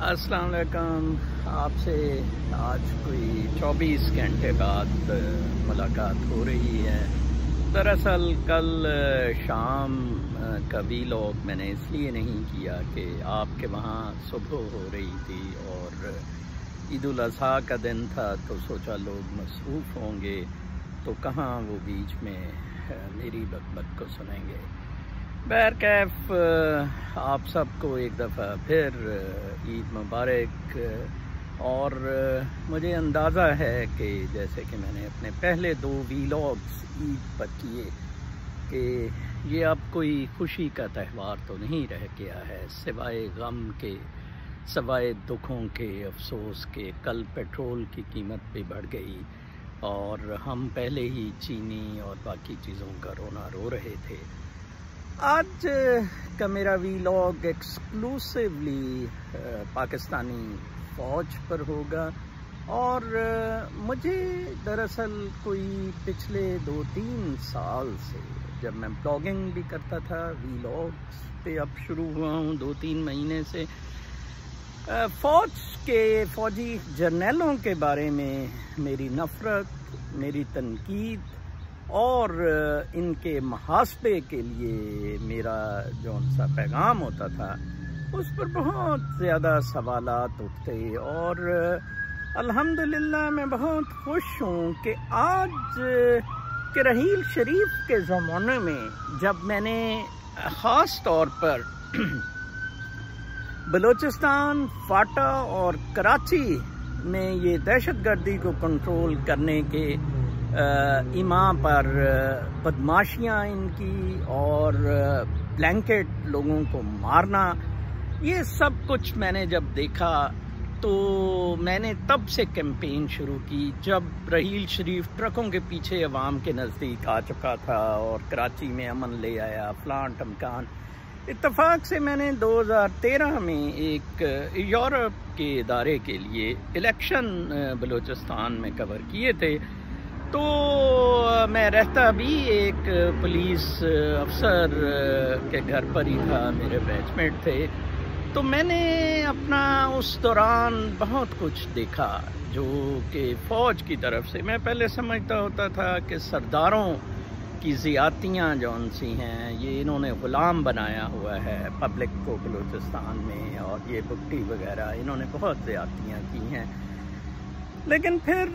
السلام علیکم. آپ سے آج کوئی 24 گھنٹے بعد ملاقات ہو رہی ہے. دراصل کل شام کا ویلاگ میں نے اس لیے نہیں کیا کہ آپ کے وہاں صبح ہو رہی تھی اور عید الاضحیٰ کا دن تھا، تو سوچا لوگ مصروف ہوں گے تو کہاں وہ بیچ میں میری بک کو سنیں گے. بہرکیف آپ سب کو ایک دفعہ پھر عید مبارک. اور مجھے اندازہ ہے کہ جیسے کہ میں نے اپنے پہلے 2 ویلاگز عید پر کیے کہ یہ اب کوئی خوشی کا تہوار تو نہیں رہ گیا ہے، سوائے غم کے، سوائے دکھوں کے، افسوس کے. کل پیٹرول کی قیمت بھی بڑھ گئی اور ہم پہلے ہی چینی اور باقی چیزوں کا رونا رو رہے تھے. آج کا میرا ویلاگ ایکسکلوسیولی پاکستانی فوج پر ہوگا اور مجھے دراصل کوئی پچھلے 2-3 سال سے، جب میں بلاگنگ بھی کرتا تھا، ویلاگز پہ اب شروع ہوا ہوں 2-3 مہینے سے، فوجی جرنیلوں کے بارے میں میری نفرت، میری تنقید اور ان کے محاسبے کے لیے میرا جو سا پیغام ہوتا تھا، اس پر بہت زیادہ سوالات اٹھتے. اور الحمدللہ میں بہت خوش ہوں کہ آج کے رحیل شریف کے زمانے میں، جب میں نے خاص طور پر بلوچستان، فاٹا اور کراچی میں یہ دہشت گردی کو کنٹرول کرنے کے ایما پر بدماشیاں ان کی اور بلینکٹ لوگوں کو مارنا، یہ سب کچھ میں نے جب دیکھا تو میں نے تب سے کیمپین شروع کی، جب رحیل شریف ٹرکوں کے پیچھے عوام کے نزدیک آ چکا تھا اور کراچی میں امن لے آیا فلاں ٹمکان. اتفاق سے میں نے 2013 میں ایک یورپ کے ادارے کے لیے الیکشن بلوچستان میں کور کیے تھے، تو میں رہتا بھی ایک پولیس افسر کے گھر پر ہی تھا، میرے بیچ میٹ تھے. تو میں نے اپنا اس دوران بہت کچھ دیکھا جو کہ فوج کی طرف سے، میں پہلے سمجھتا ہوتا تھا کہ سرداروں کی زیادتیاں جون سی ہیں، یہ انہوں نے غلام بنایا ہوا ہے پبلک کو بلوچستان میں، اور یہ بھٹی وغیرہ انہوں نے بہت زیادتیاں کی ہیں. لیکن پھر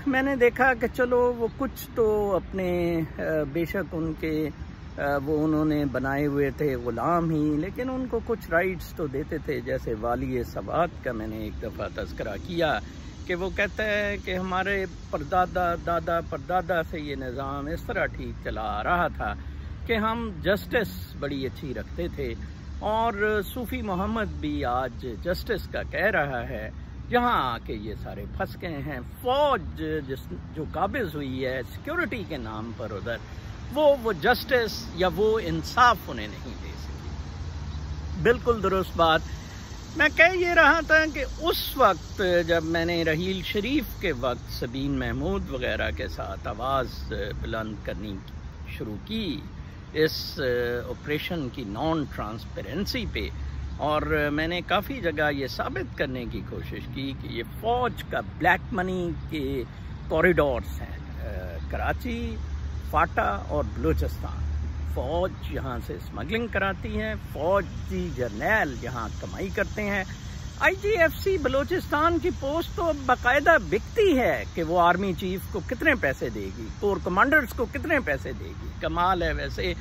میں نے دیکھا کہ چلو وہ کچھ تو اپنے بے شک ان کے وہ انہوں نے بنائے ہوئے تھے غلام ہی، لیکن ان کو کچھ رائٹس تو دیتے تھے. جیسے والی سوات کا میں نے ایک دفعہ تذکرہ کیا کہ وہ کہتا ہے کہ ہمارے دادا پردادا سے یہ نظام اس طرح ٹھیک چلا آ رہا تھا کہ ہم جسٹس بڑی اچھی رکھتے تھے، اور صوفی محمد بھی آج جسٹس کا کہہ رہا ہے. یہاں آ کے یہ سارے پھنس گئے ہیں. فوج جو قابض ہوئی ہے سیکیورٹی کے نام پر ادھر، وہ جسٹس یا وہ انصاف انہیں نہیں دے سکی. بالکل درست بات. میں کہہ یہ رہا تھا کہ اس وقت جب میں نے رحیل شریف کے وقت سبین محمود وغیرہ کے ساتھ آواز بلند کرنی شروع کی اس آپریشن کی نان ٹرانسپیرنسی پہ، اور میں نے کافی جگہ یہ ثابت کرنے کی کوشش کی کہ یہ فوج کا بلیک منی کے کوریڈورز ہیں، کراچی، فاٹا اور بلوچستان. فوج یہاں سے اسمگلنگ کراتی ہے، فوجی جرنیل یہاں کمائی کرتے ہیں. IGFC بلوچستان کی پوسٹ تو باقاعدہ بکتی ہے کہ وہ آرمی چیف کو کتنے پیسے دے گی، کور کمانڈرز کو کتنے پیسے دے گی. کمال ہے. ویسے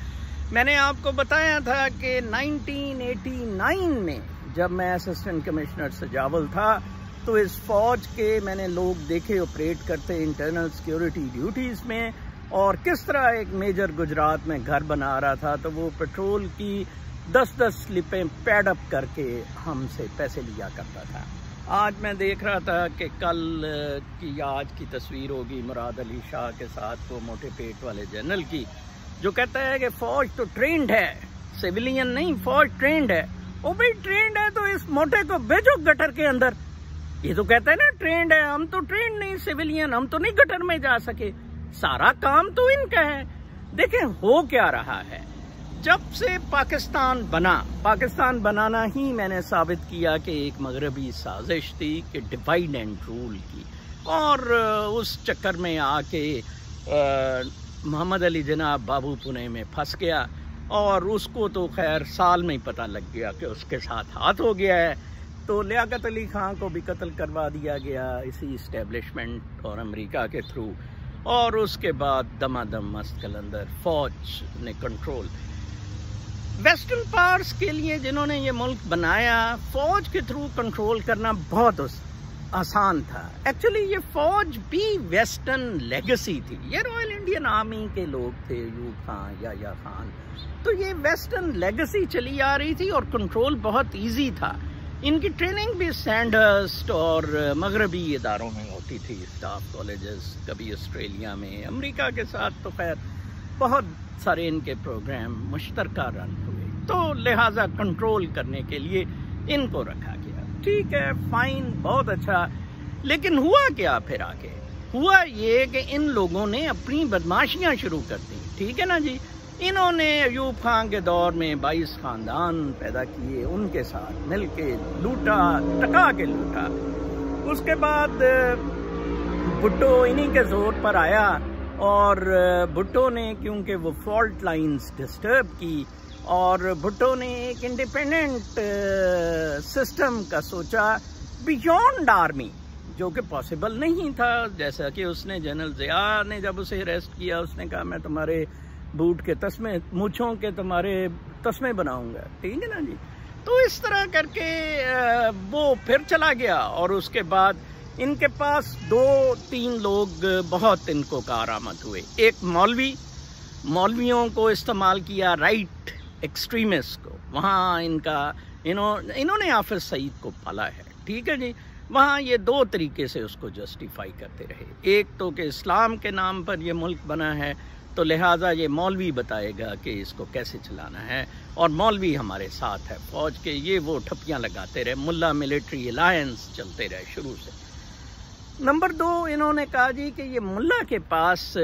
میں نے آپ کو بتایا تھا کہ 1989 میں جب میں اسسٹنٹ کمشنر سجاول تھا تو اس فوج کے میں نے لوگ دیکھے آپریٹ کرتے انٹرنل سیکیورٹی ڈیوٹیز میں، اور کس طرح ایک میجر گجرات میں گھر بنا رہا تھا تو وہ پیٹرول کی 10 سلپیں پیڈ اپ کر کے ہم سے پیسے لیا کرتا تھا. آج میں دیکھ رہا تھا کہ کل کی یا آج کی تصویر ہوگی مراد علی شاہ کے ساتھ، وہ موٹے پیٹ والے جنرل کی، جو کہتا ہے کہ فوج تو ٹرینڈ ہے، سیویلین نہیں، فوج ٹرینڈ ہے. او بھائی ٹرینڈ ہے تو اس موٹے کو بھیجو گٹر کے اندر. یہ تو کہتا ہے نا ٹرینڈ ہے، ہم تو ٹرینڈ نہیں سیویلین، ہم تو نہیں گٹر میں جا سکے. سارا کام تو ان کا ہے. دیکھیں ہو کیا رہا ہے، جب سے پاکستان بنانا ہی میں نے ثابت کیا کہ ایک مغربی سازش تھی کہ ڈیوائڈ اینڈ رول کی، اور اس چکر میں آ کے محمد علی جناح بابو پونے میں پھنس گیا، اور اس کو تو خیر سال میں ہی پتہ لگ گیا کہ اس کے ساتھ ہاتھ ہو گیا ہے، تو لیاقت علی خان کو بھی قتل کروا دیا گیا اسی اسٹیبلشمنٹ اور امریکہ کے تھرو، اور اس کے بعد دمادم مست قلندر فوج نے کنٹرول ویسٹرن پاورز کے لیے جنہوں نے یہ ملک بنایا، فوج کے تھرو کنٹرول کرنا بہت آسان تھا۔ ایکچولی یہ فوج بھی ویسٹرن لیگسی تھی، یہ رائل انڈین آرمی کے لوگ تھے، ایوب خان یا خان، تو یہ ویسٹرن لیگسی چلی آ رہی تھی اور کنٹرول بہت ایزی تھا۔ ان کی ٹریننگ بھی سینڈہرسٹ اور مغربی اداروں میں ہوتی تھی، اسٹاف کالجز، کبھی آسٹریلیا میں، امریکہ کے ساتھ تو خیر بہت سارے ان کے پروگرام مشترکہ رن ہوئے، تو لہٰذا کنٹرول کرنے کے لیے ان کو رکھا گیا۔ ٹھیک ہے، فائن، بہت اچھا، لیکن ہوا کیا پھر آگے؟ ہوا یہ کہ ان لوگوں نے اپنی بدماشیاں شروع کر دی، ٹھیک ہے نا جی۔ انہوں نے ایوب خان کے دور میں 22 خاندان پیدا کیے، ان کے ساتھ مل کے لوٹا، ٹکا کے لوٹا۔ اس کے بعد بھٹو انہی کے زور پر آیا، اور بھٹو نے کیونکہ وہ فالٹ لائنز ڈسٹرب کی، اور بھٹو نے ایک انڈیپینڈنٹ سسٹم کا سوچا بیونڈ آرمی، جو کہ پاسبل نہیں تھا، جیسا کہ اس نے جنرل ضیاء نے جب اسے اریسٹ کیا، اس نے کہا میں تمہارے بوٹ کے تسمے، مونچھوں کے تمہارے تسمے بناؤں گا، ٹھیک ہے نا جی۔ تو اس طرح کر کے وہ پھر چلا گیا، اور اس کے بعد ان کے پاس 2-3 لوگ بہت ان کو کارآمد ہوئے۔ ایک مولویوں کو استعمال کیا، رائٹ ایکسٹریمسٹ کو، وہاں انہوں نے حافظ سعید کو پالا ہے، ٹھیک ہے جی۔ وہاں یہ 2 طریقے سے اس کو جسٹیفائی کرتے رہے، ایک تو کہ اسلام کے نام پر یہ ملک بنا ہے، تو لہٰذا یہ مولوی بتائے گا کہ اس کو کیسے چلانا ہے، اور مولوی ہمارے ساتھ ہے فوج کے، یہ وہ ٹھپیاں لگاتے رہے، ملا ملٹری الائنس چلتے رہے شروع سے۔ نمبر 2، انہوں نے کہا جی کہ یہ ملا کے پاس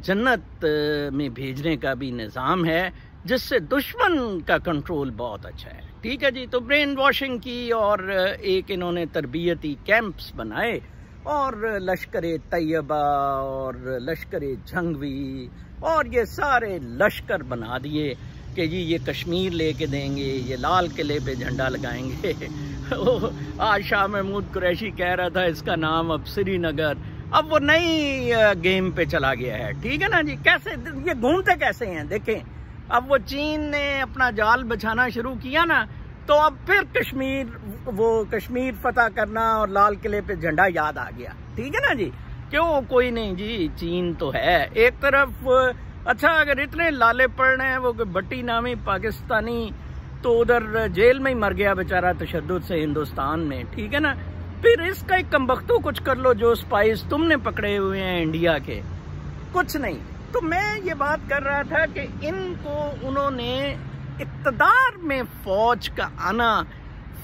جنت میں بھیجنے کا بھی نظام ہے، جس سے دشمن کا کنٹرول بہت اچھا ہے، ٹھیک ہے جی۔ تو برین واشنگ کی، اور ایک انہوں نے تربیتی کیمپس بنائے، اور لشکر طیبہ اور لشکر جھنگوی اور یہ سارے لشکر بنا دیے کہ جی یہ کشمیر لے کے دیں گے، یہ لال قلعے پہ جھنڈا لگائیں گے۔ آج شاہ محمود قریشی کہہ رہا تھا اس کا نام اب سری نگر، اب وہ نئی گیم پہ چلا گیا ہے، ٹھیک ہے نا جی۔ کیسے یہ گھومتے کیسے ہیں دیکھیں، اب وہ چین نے اپنا جال بچھانا شروع کیا نا، تو اب پھر کشمیر فتح کرنا اور لال قلعے پہ جھنڈا یاد آ گیا، ٹھیک ہے نا جی۔ کیوں؟ کوئی نہیں جی، چین تو ہے ایک طرف۔ اچھا، اگر اتنے لالے پڑ رہے ہیں، وہ بٹی نامی پاکستانی تو ادھر جیل میں ہی مر گیا بیچارہ تشدد سے ہندوستان میں، ٹھیک ہے نا۔ پھر اس کا ایک کمبختو کچھ کر لو، جو سپائس تم نے پکڑے ہوئے ہیں انڈیا کے، کچھ نہیں۔ تو میں یہ بات کر رہا تھا کہ ان کو انہوں نے اقتدار میں فوج کا آنا،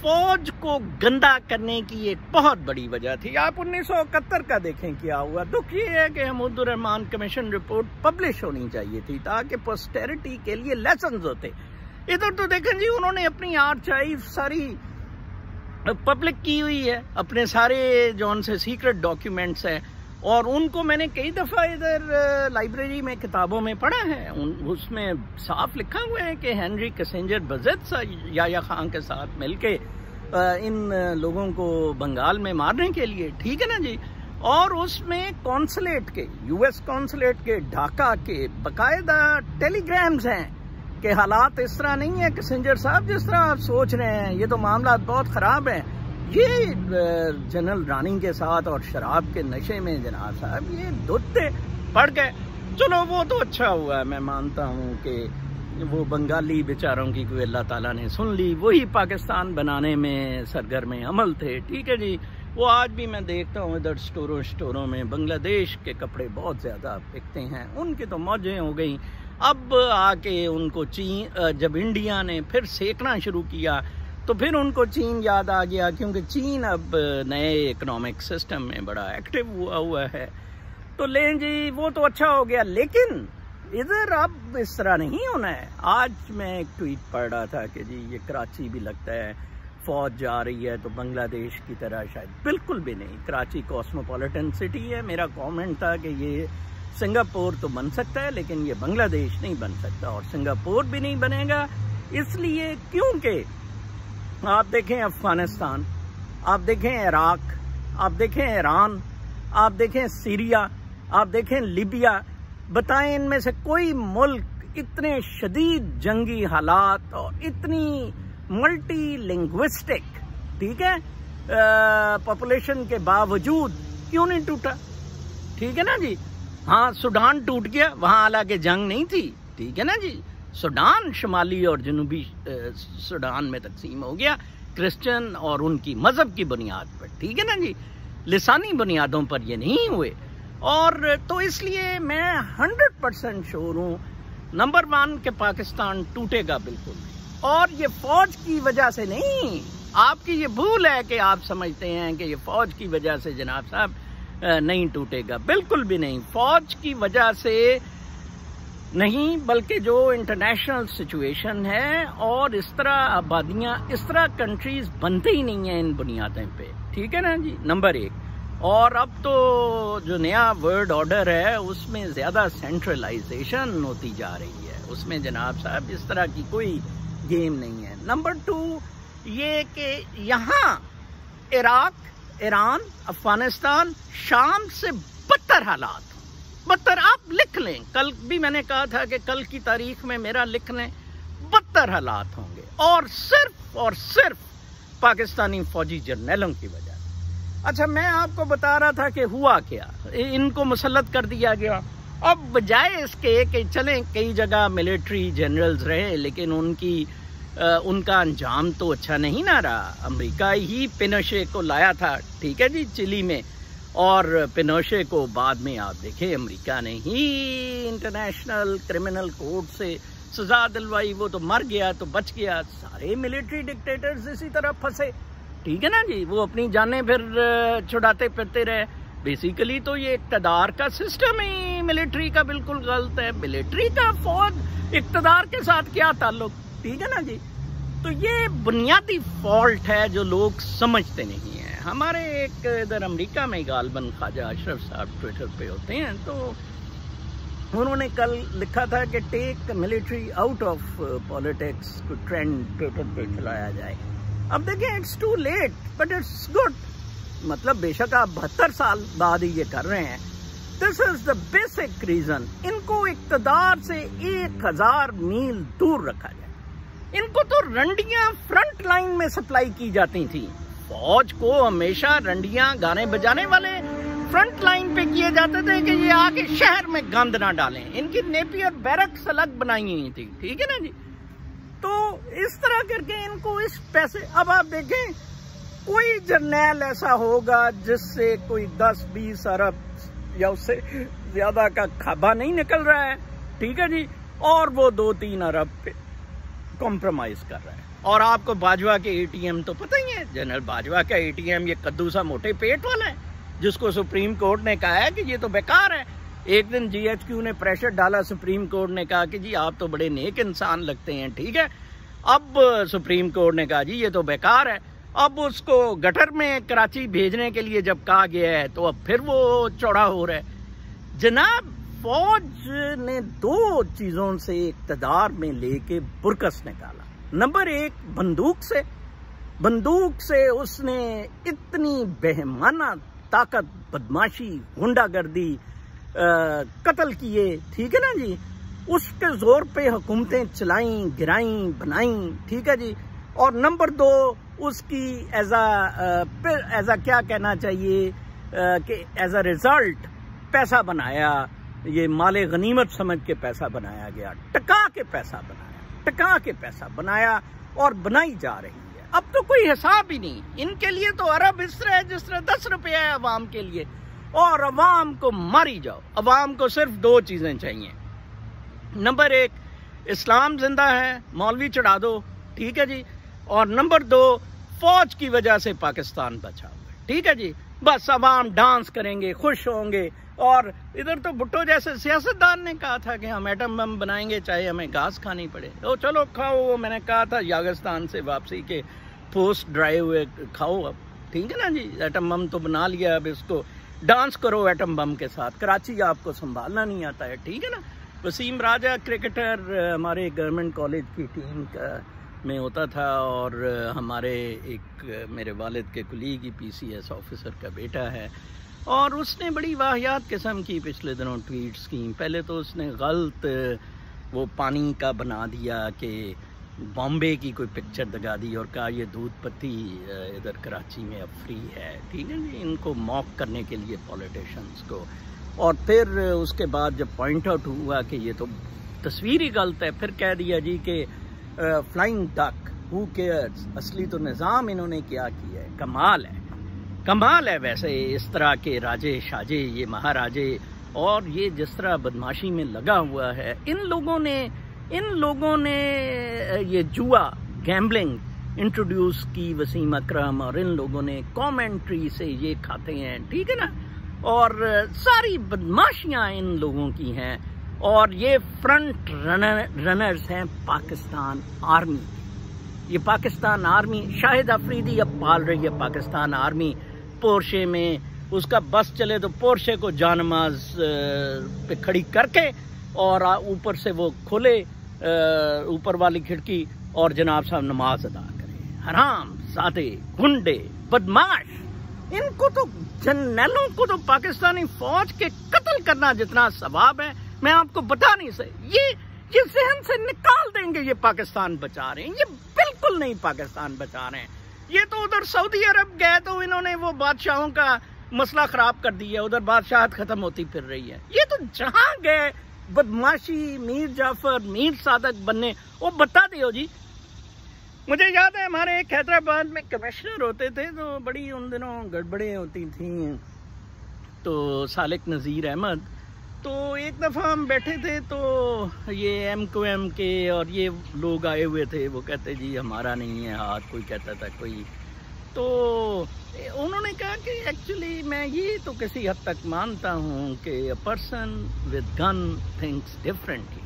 فوج کو گندا کرنے کی ایک بہت بڑی وجہ تھی۔ آپ 1971 کا دیکھیں کیا ہوا۔ دکھ یہ ہے کہ حمود الرحمان کمیشن رپورٹ پبلش ہونی چاہیے تھی تاکہ پوسٹیریٹی کے لیے لیسنز ہوتے۔ ادھر تو دیکھیں جی، انہوں نے اپنی آرچائیو ساری پبلک کی ہوئی ہے، اپنے سارے جون سے سیکرٹ ڈاکیومنٹس ہیں، اور ان کو میں نے کئی دفعہ ادھر لائبریری میں کتابوں میں پڑھا ہے، اس میں صاف لکھا ہوا ہے کہ ہنری کسنجر بزت یحییٰ خان کے ساتھ مل کے ان لوگوں کو بنگال میں مارنے کے لیے، ٹھیک ہے نا جی۔ اور اس میں کونسلیٹ کے، یو ایس کونسلیٹ کے، ڈھاکہ کے باقاعدہ ٹیلی گرامز ہیں کہ حالات اس طرح نہیں ہے کسنجر صاحب جس طرح آپ سوچ رہے ہیں، یہ تو معاملات بہت خراب ہیں۔ یہ جنرل رانی کے ساتھ اور شراب کے نشے میں جناب صاحب یہ دھتے پڑ گئے۔ چلو وہ تو اچھا ہوا ہے، میں مانتا ہوں کہ وہ بنگالی بیچاروں کی کوئی اللہ تعالیٰ نے سن لی، وہی پاکستان بنانے میں سرگرم عمل تھے، ٹھیک ہے جی۔ وہ آج بھی میں دیکھتا ہوں ادھر سٹوروں میں بنگلہ دیش کے کپڑے بہت زیادہ بکتے ہیں، ان کی تو موجیں ہو گئیں۔ اب آ کے ان کو جب انڈیا نے پھر سیکنا شروع کیا تو پھر ان کو چین یاد آ گیا، کیونکہ چین اب نئے اکنامک سسٹم میں بڑا ایکٹیو ہوا ہے۔ تو لیں جی، وہ تو اچھا ہو گیا، لیکن ادھر اب اس طرح نہیں ہونا ہے. آج میں ایک ٹویٹ پڑھ رہا تھا کہ جی یہ کراچی بھی لگتا ہے فوج جا رہی ہے تو بنگلہ دیش کی طرح شاید. بالکل بھی نہیں. کراچی کاسموپولیٹن سٹی ہے. میرا کامنٹ تھا کہ یہ سنگاپور تو بن سکتا ہے لیکن یہ بنگلہ دیش نہیں بن سکتا، اور سنگاپور بھی نہیں بنے گا. اس لیے کیونکہ آپ دیکھیں افغانستان، آپ دیکھیں عراق، آپ دیکھیں ایران، آپ دیکھیں سیریا، آپ دیکھیں لیبیا. بتائیں ان میں سے کوئی ملک اتنے شدید جنگی حالات اور اتنی ملٹی لنگوسٹک، ٹھیک ہے، پاپولیشن کے باوجود کیوں نہیں ٹوٹا؟ ٹھیک ہے نا جی. ہاں سوڈان ٹوٹ گیا، وہاں حالانکہ جنگ نہیں تھی، ٹھیک ہے نا جی. سوڈان شمالی اور جنوبی سوڈان میں تقسیم ہو گیا کرسچن اور ان کی مذہب کی بنیاد پر، ٹھیک ہے نا جی. لسانی بنیادوں پر یہ نہیں ہوئے. اور تو اس لیے میں 100% شور ہوں نمبر 1 کہ پاکستان ٹوٹے گا بالکل نہیں. اور یہ فوج کی وجہ سے نہیں. آپ کی یہ بھول ہے کہ آپ سمجھتے ہیں کہ یہ فوج کی وجہ سے جناب صاحب نہیں ٹوٹے گا. بالکل بھی نہیں. فوج کی وجہ سے نہیں، بلکہ جو انٹرنیشنل سچویشن ہے اور اس طرح آبادیاں، اس طرح کنٹریز بنتے ہی نہیں ہیں ان بنیادوں پہ، ٹھیک ہے نا جی. نمبر 1. اور اب تو جو نیا ورلڈ آرڈر ہے اس میں زیادہ سینٹرلائزیشن ہوتی جا رہی ہے. اس میں جناب صاحب اس طرح کی کوئی گیم نہیں ہے. نمبر 2 یہ کہ یہاں عراق، ایران، افغانستان، شام سے بدتر حالات، بدتر. آپ لکھ لیں، کل بھی میں نے کہا تھا کہ کل کی تاریخ میں میرا لکھ لیں، بدتر حالات ہوں گے، اور صرف پاکستانی فوجی جرنیلوں کی وجہ سے. اچھا میں آپ کو بتا رہا تھا کہ ہوا کیا، ان کو مسلط کر دیا گیا. اب بجائے اس کے کہ چلیں کئی جگہ ملٹری جنرلز رہے لیکن ان کا انجام تو اچھا نہیں نہ رہا. امریکہ ہی پینوشے کو لایا تھا، ٹھیک ہے جی، چلی میں، اور پینوشے کو بعد میں آپ دیکھیں امریکہ نے ہی انٹرنیشنل کرمنل کورٹ سے سزا دلوائی. وہ تو مر گیا تو بچ گیا. سارے ملٹری ڈکٹیٹرز اسی طرح پھنسے، ٹھیک ہے نا جی. وہ اپنی جانیں پھر چھڑاتے پھرتے رہے. بیسیکلی تو یہ اقتدار کا سسٹم ہی ملٹری کا بالکل غلط ہے. ملٹری کا فوج اقتدار کے ساتھ کیا تعلق، ٹھیک ہے نا جی. تو یہ بنیادی فالٹ ہے جو لوگ سمجھتے نہیں ہیں. ہمارے ایک ادھر امریکہ میں غالباً خواجہ اشرف صاحب ٹویٹر پہ ہوتے ہیں، تو انہوں نے کل لکھا تھا کہ take military out of politics کو ٹرینڈ ٹویٹر پہ چلایا جائے. اب دیکھیں it's too late but it's good. مطلب بے شک آپ 72 سال بعد ہی یہ کر رہے ہیں. دس از دا بیسک ریزن. ان کو اقتدار سے 1000 میل دور رکھا جائے. ان کو تو رنڈیاں فرنٹ لائن میں سپلائی کی جاتی تھیں. فوج کو ہمیشہ رنڈیاں گانے بجانے والے فرنٹ لائن پہ کیے جاتے تھے کہ یہ آگے شہر میں گند نہ ڈالیں. ان کی نیپیر بیرکس الگ بنائی ہوئی تھی، ٹھیک ہے نا جی. تو اس طرح کر کے ان کو اس پیسے. اب آپ دیکھیں کوئی جرنیل ایسا ہوگا جس سے کوئی 10-20 ارب یا اس سے زیادہ کا کھابا نہیں نکل رہا ہے، ٹھیک ہے جی، اور وہ 2-3 ارب پہ کمپرومائز کر رہا ہے. اور آپ کو باجوہ کے اے ٹی ایم تو پتہ ہی ہے، جنرل باجوہ کا اے ٹی ایم یہ کدو سا موٹے پیٹ والا ہے جس کو سپریم کورٹ نے کہا ہے کہ یہ تو بیکار ہے. ایک دن جی ایچ کیو نے پریشر ڈالا، سپریم کورٹ نے کہا کہ جی آپ تو بڑے نیک انسان لگتے ہیں، ٹھیک ہے. اب سپریم کورٹ نے کہا جی یہ تو بیکار ہے. اب اس کو گٹر میں کراچی بھیجنے کے لیے جب کہا گیا ہے تو اب پھر وہ چوڑا ہو رہا ہے. جناب فوج نے 2 چیزوں سے اقتدار میں لے کے برکس نکالا. نمبر 1 بندوق سے اس نے اتنی بہیمانہ طاقت، بدماشی، غنڈہ گردی، قتل کیے، ٹھیک ہے نا جی. اس کے زور پہ حکومتیں چلائیں، گرائیں، بنائیں، ٹھیک ہے جی. اور نمبر 2 اس کی ایز اے کیا کہنا چاہیے کہ ایز اے ریزلٹ پیسہ بنایا. یہ مال غنیمت سمجھ کے پیسہ بنایا گیا، ٹکا کے پیسہ بنایا اور بنائی جا رہی ہے. اب تو کوئی حساب ہی نہیں. ان کے لیے تو ارب اس طرح ہے جس طرح 10 روپے ہے عوام کے لیے، اور عوام کو ماری جاؤ. عوام کو صرف 2 چیزیں چاہیے. نمبر 1 اسلام زندہ ہے، مولوی چڑھا دو، ٹھیک ہے جی. اور نمبر 2 فوج کی وجہ سے پاکستان بچا ہوا ہے، ٹھیک ہے جی. بس عوام ڈانس کریں گے، خوش ہوں گے، اور ادھر تو بھٹو جیسے سیاستدان نے کہا تھا کہ ہم ایٹم بم بنائیں گے چاہے ہمیں گھاس کھانی پڑے. چلو کھاؤ, میں نے کہا تھا یاگستان سے واپسی کے پوسٹ ڈرائے ہوئے کھاؤ اب, ٹھیک ہے نا جی. ایٹم بم تو بنا لیا, اب اس کو ڈانس کرو ایٹم بم کے ساتھ. کراچی آپ کو سنبھالنا نہیں آتا ہے, ٹھیک ہے نا. وسیم راجہ کرکٹر ہمارے گورنمنٹ کالج کی ٹیم کا میں ہوتا تھا, اور ہمارے ایک میرے والد کے کلیگ ہی PCS آفیسر کا بیٹا ہے, اور اس نے بڑی واہیات قسم کی پچھلے دنوں ٹویٹس کی. پہلے تو اس نے غلط وہ پانی کا بنا دیا کہ بامبے کی کوئی پکچر دکھا دی اور کہا یہ دودھ پتی ادھر کراچی میں اب فری ہے, ٹھیک ہے جی. ان کو موک کرنے کے لیے پولیٹیشنز کو. اور پھر اس کے بعد جب پوائنٹ آؤٹ ہوا کہ یہ تو تصویر ہی غلط ہے, پھر کہہ دیا جی کہ فلائنگ ڈک ہو کیئرز, اصلی تو نظام انہوں نے کیا ہے. کمال ہے, کمال ہے. ویسے اس طرح کے راجے شاجے, یہ مہاراجے, اور یہ جس طرح بدماشی میں لگا ہوا ہے, ان لوگوں نے یہ جوا گیمبلنگ انٹروڈیوس کی وسیم اکرم, اور ان لوگوں نے کامنٹری سے یہ کھاتے ہیں, ٹھیک ہے نا. اور ساری بدماشیاں ان لوگوں کی ہیں, اور یہ فرنٹ رنرز ہیں پاکستان آرمی. یہ پاکستان آرمی, شاہد افریدی اب پال رہی ہے پاکستان آرمی. پورشے میں اس کا بس چلے تو پورشے کو جانماز پہ کھڑی کر کے, اور اوپر سے وہ کھولے اوپر والی کھڑکی, اور جناب صاحب نماز ادا کریں. حرام زادے, گنڈے, بدماش. ان کو تو جنرلوں کو تو پاکستانی فوج کے قتل کرنا جتنا ثواب ہے میں آپ کو بتا نہیں سکتا. یہ ذہن سے نکال دیں گے یہ پاکستان بچا رہے ہیں. یہ بالکل نہیں پاکستان بچا رہے ہیں. یہ تو ادھر سعودی عرب گئے تو انہوں نے وہ بادشاہوں کا مسئلہ خراب کر دیا, ادھر بادشاہت ختم ہوتی پھر رہی ہے. یہ تو جہاں گئے بدماشی, میر جعفر, میر صادق بننے. وہ بتا دیو جی, مجھے یاد ہے ہمارے ایک حیدرآباد میں کمشنر ہوتے تھے تو بڑی ان دنوں گڑبڑیں ہوتی تھیں, تو سالک نذیر احمد. تو ایک دفعہ ہم بیٹھے تھے تو یہ MQM کے اور یہ لوگ آئے ہوئے تھے, وہ کہتے جی ہمارا نہیں ہے ہاتھ, کوئی کہتا تھا کوئی. تو انہوں نے کہا کہ ایکچولی میں یہ تو کسی حد تک مانتا ہوں کہ a person with gun thinks differently,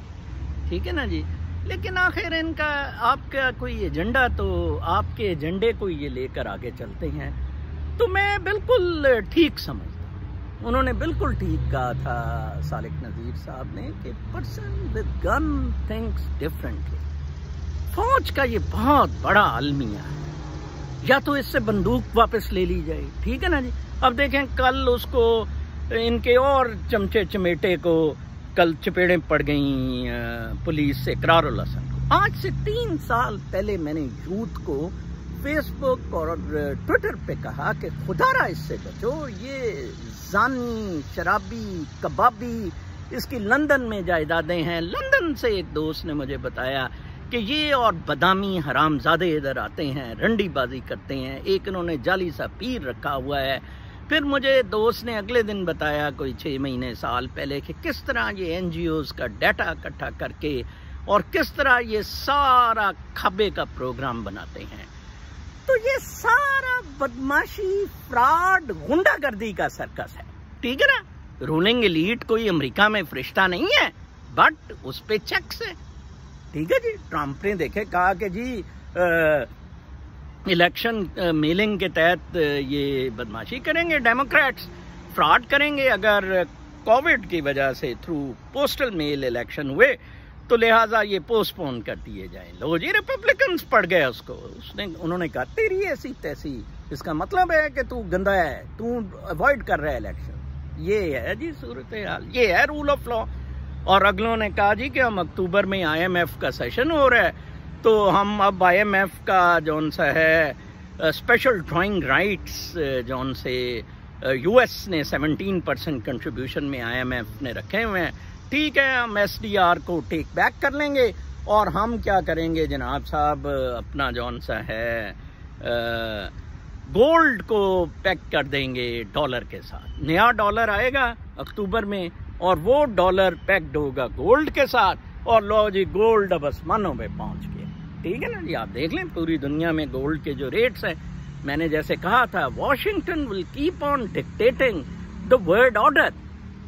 ٹھیک ہے نا جی. لیکن آخر ان کا آپ کا کوئی ایجنڈا, تو آپ کے ایجنڈے کو یہ لے کر آگے چلتے ہیں. تو میں بالکل ٹھیک سمجھتا ہوں, انہوں نے بالکل ٹھیک کہا تھا سالک نذیر صاحب نے کہ person with gun thinks differently. فوج کا یہ بہت بڑا المیہ ہے, یا تو اس سے بندوق واپس لے لی جائے, ٹھیک ہے نا جی. اب دیکھیں کل اس کو ان کے اور چمچے چمیٹے کو کل چپیڑیں پڑ گئیں پولیس سے, اقرار الحسن کو. آج سے 3 سال پہلے میں نے یوتھ کو فیس بک اور ٹویٹر پہ کہا کہ خدا را اس سے بچو, یہ زانی, شرابی, کبابی, اس کی لندن میں جائیدادیں ہیں. لندن سے ایک دوست نے مجھے بتایا کہ یہ اور بدامی حرام زادے ادھر آتے ہیں, رنڈی بازی کرتے ہیں. ایک انہوں نے جعلی سا پیر رکھا ہوا ہے. پھر مجھے دوست نے اگلے دن بتایا کوئی 6 مہینے سال پہلے کہ کس طرح یہ NGOs کا ڈیٹا اکٹھا کر کے اور کس طرح یہ سارا کھبے کا پروگرام بناتے ہیں. تو یہ سارا بدماشی, فراڈ, غنڈہ گردی کا سرکس ہے, ٹھیک ہے نا. رولنگ ایلیٹ کوئی امریکہ میں فرشتہ نہیں ہے, بٹ اس پہ چیکس ہے, ٹھیک ہے جی. ٹرمپ نے دیکھے کہا کہ جی الیکشن میلنگ کے تحت یہ بدماشی کریں گے, ڈیموکریٹس فراڈ کریں گے. اگر کووڈ کی وجہ سے تھرو پوسٹل میل الیکشن ہوئے تو لہٰذا یہ پوسٹ پون کر دیے جائیں. لو جی ریپبلکنز پڑ گئے اس کو. انہوں نے کہا تیری ایسی تیسی, اس کا مطلب ہے کہ تو گندا ہے, تو اوائڈ کر رہا ہے الیکشن. یہ ہے جی صورتحال, یہ ہے رول آف لا. اور اگلوں نے کہا جی کہ ہم اکتوبر میں IMF کا سیشن ہو رہا ہے, تو ہم اب IMF کا جون سا ہے اسپیشل ڈرائنگ رائٹس جون سے US نے 17% کنٹریبیوشن میں IMF نے رکھے ہوئے ہیں, ٹھیک ہے. ہم SDR کو ٹیک بیک کر لیں گے, اور ہم کیا کریں گے جناب صاحب, اپنا جون سا ہے گولڈ کو پیک کر دیں گے ڈالر کے ساتھ. نیا ڈالر آئے گا اکتوبر میں, اور وہ ڈالر پیکڈ ہوگا گولڈ کے ساتھ, اور لو جی گولڈ اب آسمانوں پہ پہنچ گیا, ٹھیک ہے نا جی. آپ دیکھ لیں پوری دنیا میں گولڈ کے جو ریٹس ہیں, میں نے جیسے کہا تھا Washington will keep on dictating the world order.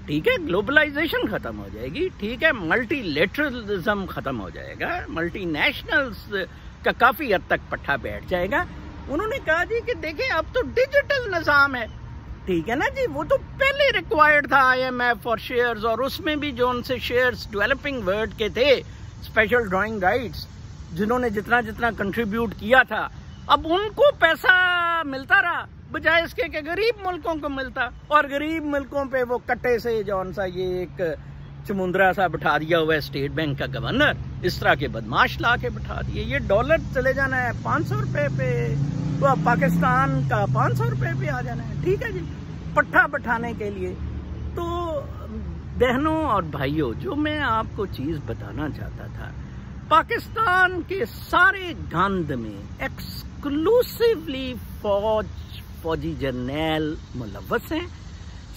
ٹھیک ہے، گلوبلائزیشن ختم ہو جائے گی، ٹھیک ہے، ملٹی لیٹرلزم ختم ہو جائے گا، ملٹی نیشنلز کا کافی حد تک پٹھا بیٹھ جائے گا. انہوں نے کہا جی کہ دیکھیں اب تو ڈیجیٹل نظام ہے، ٹھیک ہے نا جی، وہ تو پہلے ریکوائرڈ تھا IMF اور شیئرز، اور اس میں بھی جو ان سے شیئرز ڈیولپنگ ورلڈ کے تھے، اسپیشل ڈرائنگ رائٹس، جنہوں نے جتنا کنٹریبیوٹ کیا تھا، اب ان کو پیسہ ملتا رہا بجائے اس کے کہ غریب ملکوں کو ملتا. اور غریب ملکوں پہ وہ کٹے سے جون سا یہ ایک چمندرا سا بٹھا دیا ہوا ہے اسٹیٹ بینک کا گورنر، اس طرح کے بدماش لا کے بٹھا دیے. یہ ڈالر چلے جانا ہے 500 روپے پہ، تو اب پاکستان کا 500 روپے پہ آ جانا ہے، ٹھیک ہے جی، پٹھا بٹھانے کے لیے. تو بہنوں اور بھائیوں، جو میں آپ کو چیز بتانا چاہتا تھا، پاکستان کے سارے گند میں ایکسکلوسیولی فوجی جرنیل ملوث ہیں،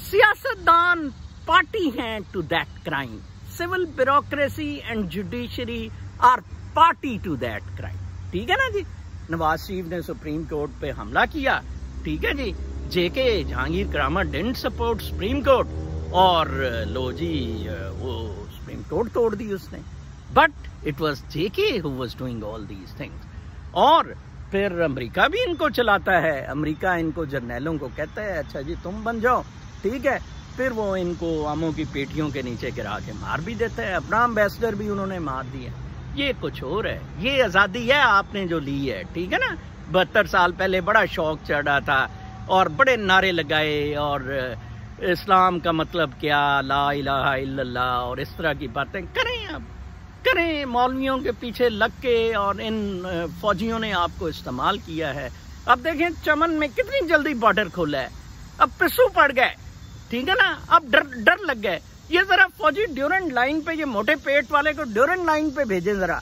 سیاستدان پارٹی ہیں to that crime, civil bureaucracy and judiciary are party to that crime. ٹھیک ہے نا جی، نواز شریف نے سپریم کورٹ پہ حملہ کیا، ٹھیک ہے جی، JK Jahangir Karamat don't support Supreme Court, اور لو جی وہ سپریم کورٹ توڑ دی اس نے. But it was JK who was doing all these things. اور پھر امریکہ بھی ان کو چلاتا ہے، امریکہ ان کو جرنیلوں کو کہتا ہے اچھا جی تم بن جاؤ، ٹھیک ہے، پھر وہ ان کو آموں کی پیٹیوں کے نیچے گرا کے مار بھی دیتا ہے. اپنا امبیسڈر بھی انہوں نے مار دیا. یہ کچھ اور ہے، یہ آزادی ہے آپ نے جو لی ہے، ٹھیک ہے نا. 72 سال پہلے بڑا شوق چڑھا تھا اور بڑے نعرے لگائے، اور اسلام کا مطلب کیا، لا الہ الا اللہ، اور اس طرح کی باتیں کریں. اب کریں، مولویوں کے پیچھے لگ کے، اور ان فوجیوں نے آپ کو استعمال کیا ہے. اب دیکھیں چمن میں کتنی جلدی بارڈر کھولا ہے، اب پسو پڑ گئے، ٹھیک ہے نا، اب ڈر لگ گئے. یہ ذرا فوجی ڈیورنٹ لائن پہ، یہ موٹے پیٹ والے کو ڈیورنٹ لائن پہ بھیجیں ذرا.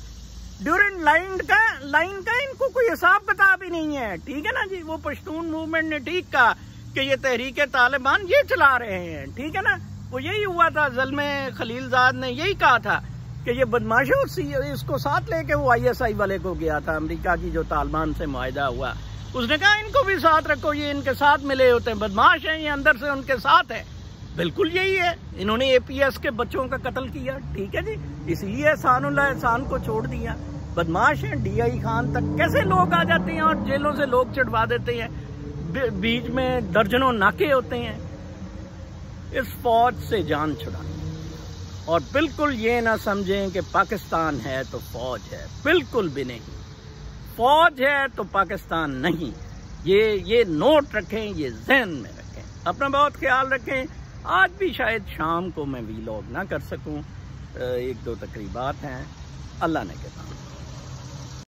ڈیورنٹ لائن کا ان کو کوئی حساب کتاب ہی نہیں ہے، ٹھیک ہے نا جی. وہ پشتون موومنٹ نے ٹھیک کہا کہ یہ تحریک طالبان یہ چلا رہے ہیں، ٹھیک ہے نا. وہ یہی ہوا تھا، زلمے خلیل زاد نے یہی کہا تھا کہ یہ بدماشوں اس کو ساتھ لے کے وہ ISI والے کو گیا تھا، امریکہ کی جو طالبان سے معاہدہ ہوا، اس نے کہا ان کو بھی ساتھ رکھو، یہ ان کے ساتھ ملے ہوتے ہیں، بدماش ہیں یہ، اندر سے ان کے ساتھ ہے. بالکل یہی ہے، انہوں نے APS کے بچوں کا قتل کیا، ٹھیک ہے جی، اس لیے احسان اللہ احسان کو چھوڑ دیا. بدماش ہیں، DI خان تک کیسے لوگ آ جاتے ہیں اور جیلوں سے لوگ چڑھوا دیتے ہیں، بیچ میں درجنوں ناکے ہوتے ہیں. اس فوج سے جان چھڑانی، اور بالکل یہ نہ سمجھیں کہ پاکستان ہے تو فوج ہے، بالکل بھی نہیں. فوج ہے تو پاکستان نہیں. یہ نوٹ رکھیں، یہ ذہن میں رکھیں. اپنا بہت خیال رکھیں. آج بھی شاید شام کو میں ویلاگ نہ کر سکوں، 1-2 تقریبات ہیں، اللہ نے کے نام.